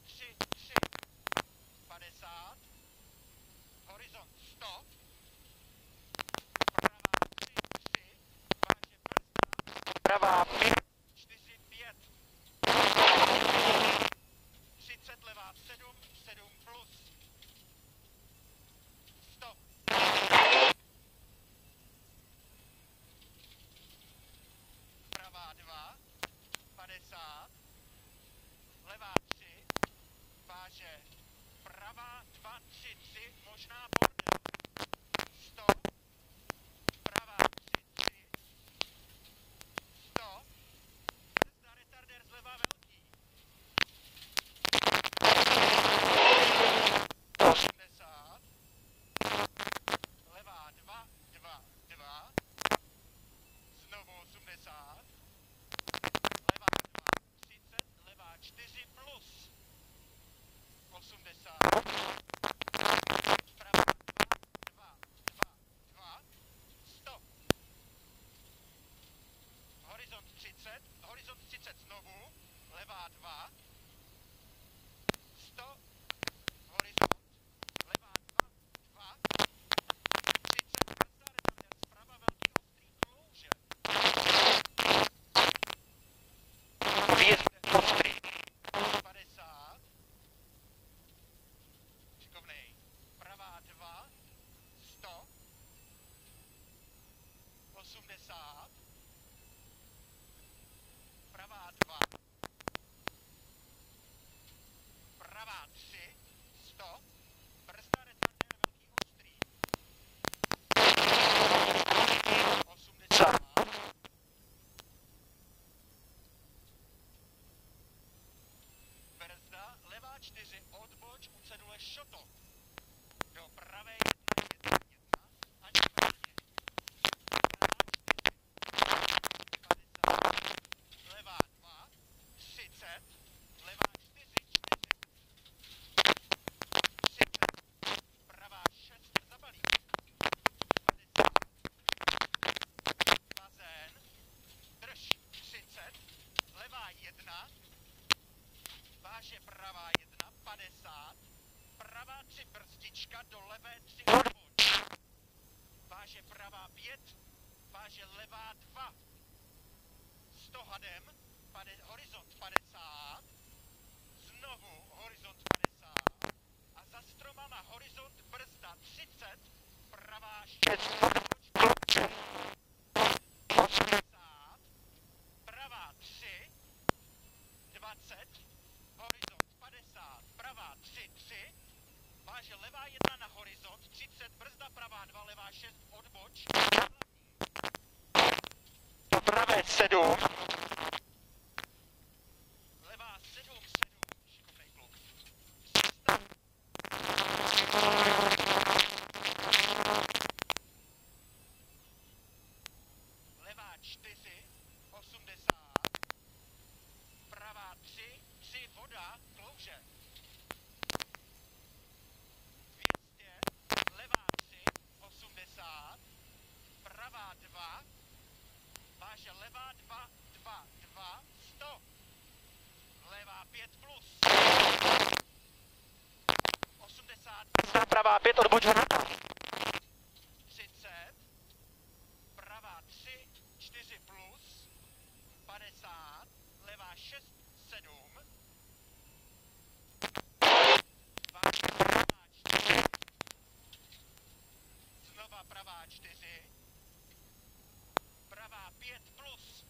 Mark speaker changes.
Speaker 1: 3, 3, 50, horizont 100, pravá 3, 3, váže brzda, pravá 5, 4, 5, 30, levá 7, 7 plus, 100, pravá 2, 50, levá 3, váže pravá 2, 3, 3, možná bordel, 100, pravá 3, 3, 100, brzda retardér zleva velký, 80, levá 2, 2, 2, znovu 80, levá 2, 30, levá 4 plus, 80, pravá 2, 2, 2, 100, horizont 30 znovu, levá 2, 100, horizont, levá 2, 2, 30, brzda retardér, zprava velký ostrý klouže, vjezd ostrý, 50, šikovnej, pravá 2, 100, 80, pravá 2, pravá 3, 100, brzda retardér velký ostrý, 80, brzda, levá 4, odboč u cedule šoto, do pravé 1, 1, 1, ani prvně, pravá 4, 50, levá 2, 30, levá 4, 4, 30, pravá 6, zabalí, 50, bazén, drž, 30, levá 1, váže pravá 1, 50, pravá 3 brzdička, do levé 3 odboč, váže pravá 5, váže levá 2, 100 hadem, horizont 50, znovu horizont 50 a za stromama horizont brzda 30, pravá 6, odboč kluče, 80, pravá 3, 20, horizont 50, pravá 3, 3, váže levá 1 na horizont 30, brzda pravá 2, levá 6, odboč, do pravé 7, levá 7, 7, šikovnej kluk, 300, levá 4, 80, pravá 3, 3, voda, klouže, 200, levá 3, 80, pravá 2, váže levá 2, 2, 2, 100, levá 5 plus, 80, brzda pravá 5, odboč hnata, 30, pravá 3, 4 plus, 50, levá 6, 7, váže pravá 4, znova pravá 4, pravá 5 plus,